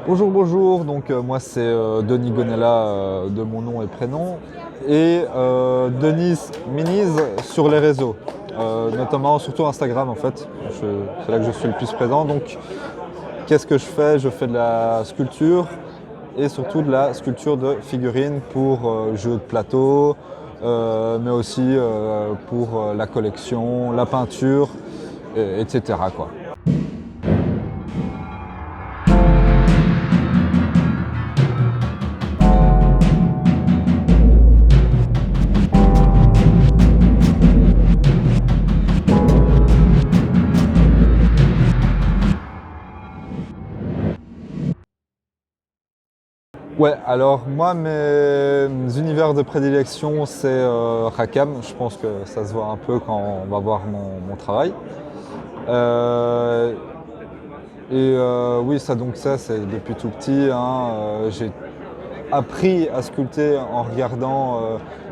Bonjour, bonjour, donc moi c'est Denis Gonella de mon nom et prénom et Denis Miniz sur les réseaux, notamment surtout Instagram en fait, c'est là que je suis le plus présent. Donc qu'est-ce que je fais? Je fais de la sculpture et surtout de la sculpture de figurines pour jeux de plateau, mais aussi pour la collection, la peinture, etc. quoi. Ouais, alors moi, mes univers de prédilection, c'est Rackham. Je pense que ça se voit un peu quand on va voir mon travail. Euh, oui, ça c'est depuis tout petit, hein. J'ai appris à sculpter en regardant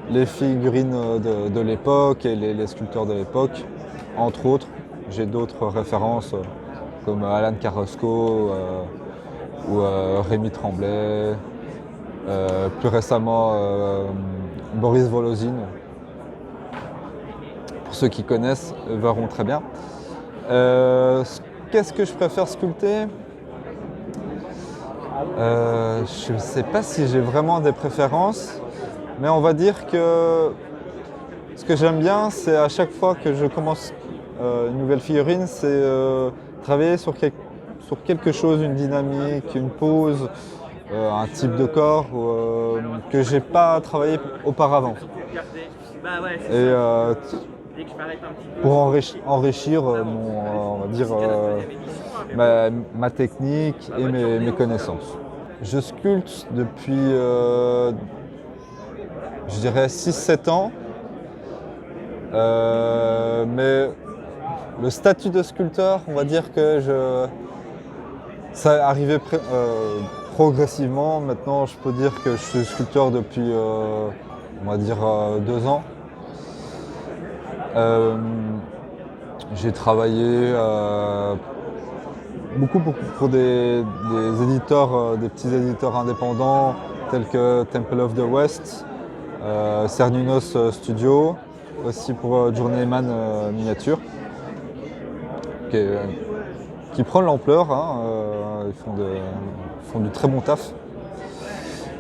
les figurines de l'époque et les sculpteurs de l'époque, entre autres. J'ai d'autres références comme Alan Carrasco ou Rémi Tremblay. Plus récemment, Boris Volozhin. Pour ceux qui connaissent, verront très bien. Qu'est-ce que je préfère sculpter? Je ne sais pas si j'ai vraiment des préférences, mais on va dire que ce que j'aime bien, c'est à chaque fois que je commence une nouvelle figurine, c'est travailler sur quelque chose, une dynamique, une pose, un type de corps que j'ai pas travaillé auparavant. Et pour enrichir on va dire, ma technique et mes connaissances. Je sculpte depuis, je dirais, 6-7 ans, mais le statut de sculpteur, on va dire que ça est arrivé progressivement. Maintenant, je peux dire que je suis sculpteur depuis, on va dire, 2 ans. J'ai travaillé beaucoup pour des éditeurs, des petits éditeurs indépendants tels que Temple of the West, Cernunnos Studio, aussi pour Journeyman Miniature, qui prend l'ampleur, hein, ils font du très bon taf.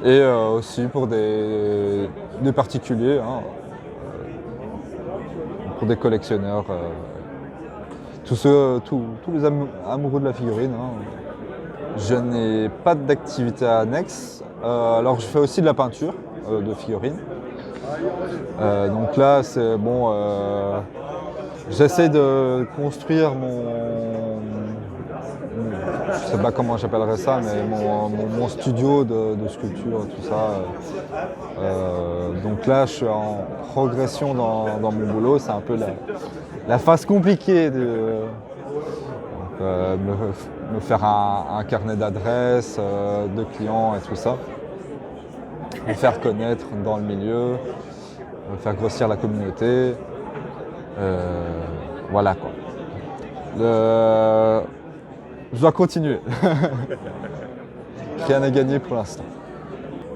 Et aussi pour des particuliers, hein, pour des collectionneurs, tous les amoureux de la figurine. Hein. Je n'ai pas d'activité annexe, alors je fais aussi de la peinture de figurines. Donc là, c'est bon. J'essaie de construire je sais pas comment j'appellerais ça, mais mon studio de sculpture, tout ça. Donc là, je suis en progression dans mon boulot. C'est un peu la phase compliquée de me faire un carnet d'adresses, de clients et tout ça. Me faire connaître dans le milieu, me faire grossir la communauté. Voilà quoi. Je dois continuer. Rien n'est gagné pour l'instant.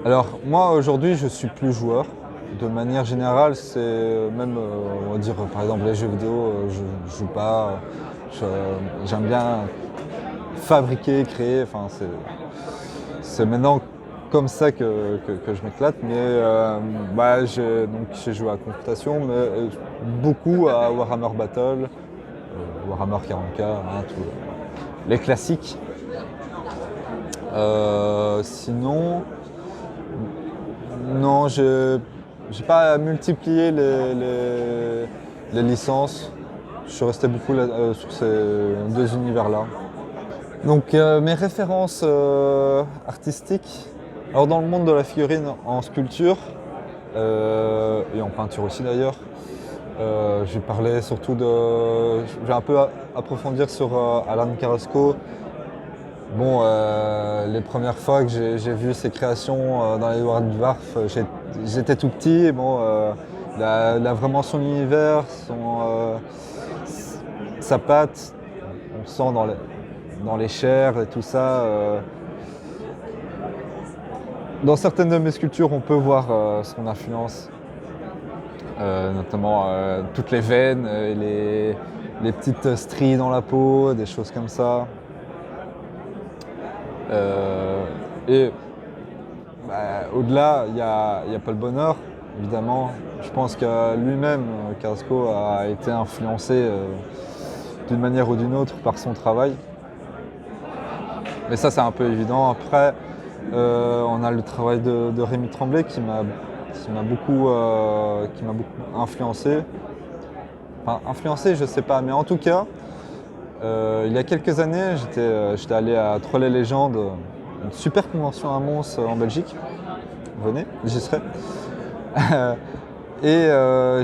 Alors moi aujourd'hui je suis plus joueur. De manière générale, c'est même, on va dire par exemple les jeux vidéo, je joue pas. J'aime bien fabriquer, créer. Enfin, c'est maintenant comme ça que je m'éclate. Mais j'ai joué à Confrontation, mais beaucoup à Warhammer Battle, Warhammer 40K, hein, les classiques. Sinon, non, j'ai pas multiplié les licences. Je suis resté beaucoup sur ces deux univers-là. Donc mes références artistiques, alors dans le monde de la figurine en sculpture, et en peinture aussi d'ailleurs, j'ai parlé surtout je vais un peu approfondir sur Alan Carrasco. Bon, les premières fois que j'ai vu ses créations dans les World Dwarf, j'étais tout petit. Et bon, il a vraiment son univers, sa patte, on sent dans les chairs et tout ça. Dans certaines de mes sculptures, on peut voir son influence, notamment toutes les veines, les petites stries dans la peau, des choses comme ça. Et au-delà, il y a Paul Bonheur, évidemment. Je pense que lui-même, Carrasco, a été influencé d'une manière ou d'une autre par son travail. Mais ça, c'est un peu évident. Après, on a le travail de Rémi Tremblay qui m'a beaucoup influencé. Enfin, influencé, je sais pas, mais en tout cas, il y a quelques années, j'étais allé à Trolley Légende, une super convention à Mons en Belgique. Venez, j'y serai. Et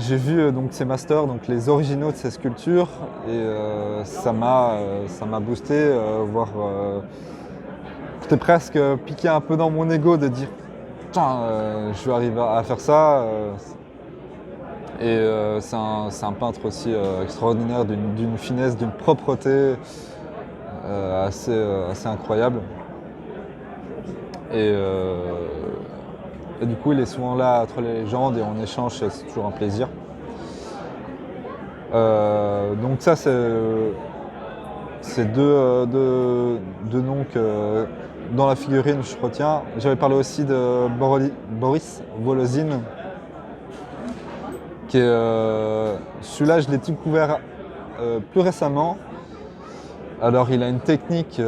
j'ai vu donc ces masters, donc les originaux de ces sculptures, et ça m'a boosté, voire j'étais presque piqué un peu dans mon ego de dire putain, je vais arriver à faire ça. Et c'est un peintre aussi extraordinaire, d'une finesse, d'une propreté assez incroyable. Et du coup, il est souvent là entre les légendes et on échange, c'est toujours un plaisir. Donc ça, c'est deux noms que dans la figurine je retiens. J'avais parlé aussi de Boris Volozhin, qui est celui-là, je l'ai découvert plus récemment. Alors il a une technique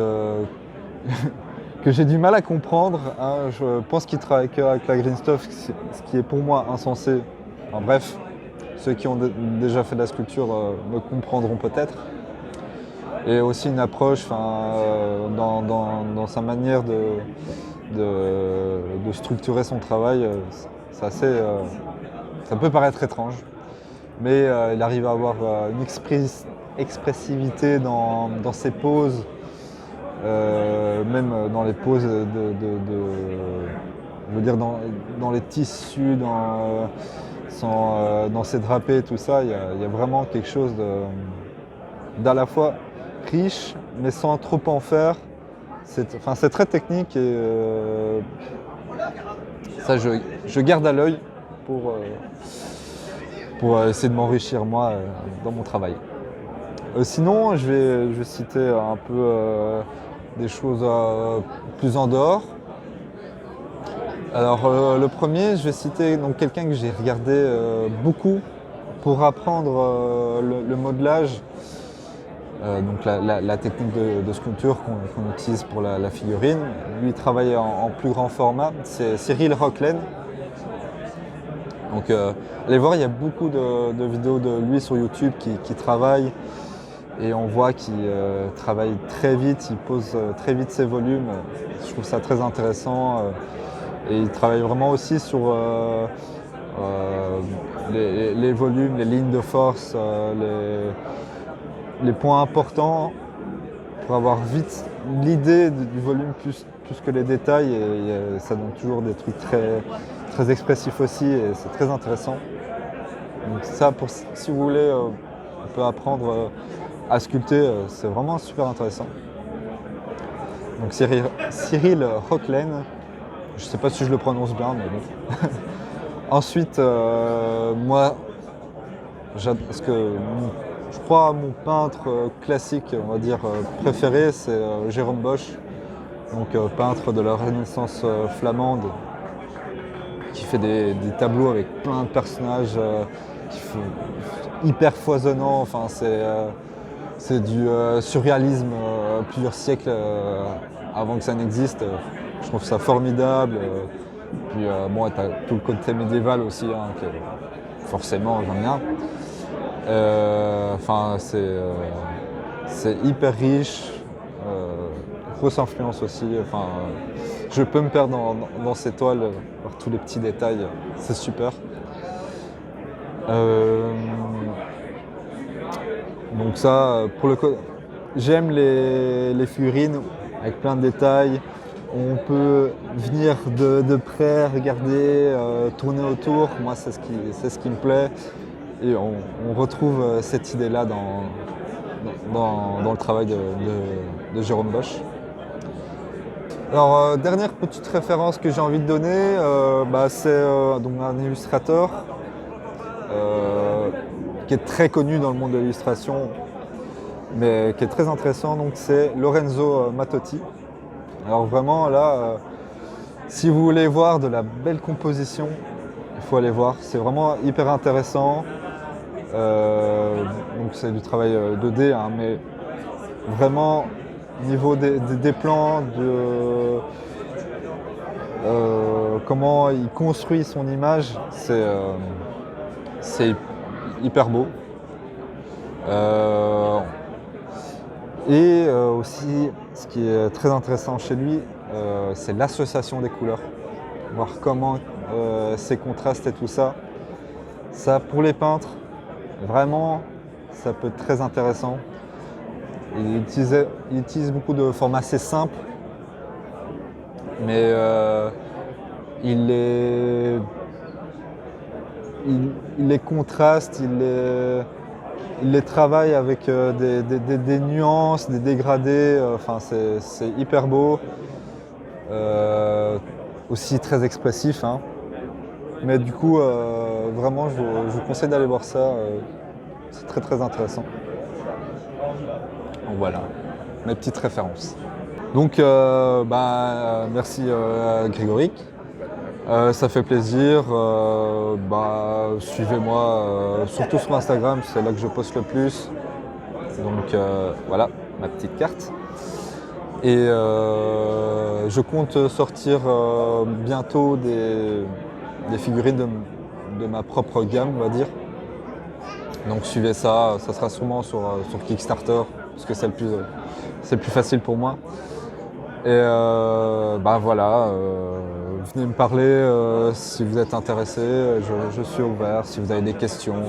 que j'ai du mal à comprendre, hein. Je pense qu'il travaille avec la green stuff, ce qui est pour moi insensé. Enfin, bref, ceux qui ont déjà fait de la sculpture me comprendront peut-être. Et aussi une approche dans sa manière de structurer son travail, c'est assez, ça peut paraître étrange, mais il arrive à avoir une expressivité dans ses poses. Même dans les poses je veux dire dans les tissus, dans ses drapés, tout ça, il y a vraiment quelque chose d'à la fois riche, mais sans trop en faire. C'est très technique et ça je garde à l'œil pour essayer de m'enrichir moi dans mon travail. Sinon, je vais citer un peu des choses plus en dehors. Alors le premier, je vais citer donc quelqu'un que j'ai regardé beaucoup pour apprendre le modelage, donc la technique de sculpture qu'on utilise pour la figurine. Lui, il travaille en plus grand format, c'est Cyril Rocklen. Donc allez voir, il y a beaucoup de vidéos de lui sur YouTube qui travaille. Et on voit qu'il travaille très vite, il pose très vite ses volumes. Je trouve ça très intéressant. Et il travaille vraiment aussi sur les volumes, les lignes de force, les points importants pour avoir vite l'idée du volume plus que les détails. Et ça donne toujours des trucs très expressifs aussi et c'est très intéressant. Donc ça, si vous voulez, on peut apprendre à sculpter, c'est vraiment super intéressant. Donc Cyril Rocklen, je ne sais pas si je le prononce bien, mais bon. Ensuite, moi, parce que je crois mon peintre classique, on va dire, préféré, c'est Jérôme Bosch, donc peintre de la Renaissance flamande, qui fait des tableaux avec plein de personnages hyper foisonnants. Enfin, c'est du surréalisme plusieurs siècles avant que ça n'existe. Je trouve ça formidable. Puis bon, tu as tout le côté médiéval aussi, hein, forcément j'aime bien. Enfin, c'est hyper riche, grosse influence aussi. Enfin, je peux me perdre dans ces toiles, voir tous les petits détails, c'est super. Donc ça, j'aime les figurines avec plein de détails. On peut venir de près, regarder, tourner autour. Moi, c'est ce qui me plaît. Et on retrouve cette idée-là dans le travail de Jérôme Bosch. Alors, dernière petite référence que j'ai envie de donner, c'est donc un illustrateur qui est très connu dans le monde de l'illustration, mais qui est très intéressant, donc c'est Lorenzo Mattotti. Alors vraiment là, si vous voulez voir de la belle composition, il faut aller voir, c'est vraiment hyper intéressant. Donc c'est du travail 2D, hein, mais vraiment au niveau des plans, comment il construit son image, c'est hyper beau. Aussi, ce qui est très intéressant chez lui, c'est l'association des couleurs. Voir comment ces contrastes et tout ça. Ça, pour les peintres, vraiment, ça peut être très intéressant. Il utilise beaucoup de formats assez simples, mais il les contraste, il les travaille avec des nuances, des dégradés, c'est hyper beau, aussi très expressif, hein. Mais du coup, vraiment, je vous conseille d'aller voir ça, c'est très très intéressant. Donc voilà, mes petites références. Donc, merci Grégory. Ça fait plaisir. Suivez-moi surtout sur Instagram, c'est là que je poste le plus. Donc voilà, ma petite carte. Et je compte sortir bientôt des figurines de ma propre gamme, on va dire. Donc suivez ça, ça sera sûrement sur Kickstarter, parce que c'est le plus facile pour moi. Et venez me parler si vous êtes intéressé, je suis ouvert, si vous avez des questions,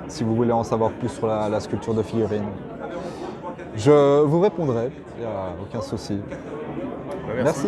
si vous voulez en savoir plus sur la sculpture de figurines. Je vous répondrai, il n'y a aucun souci. Merci. Merci.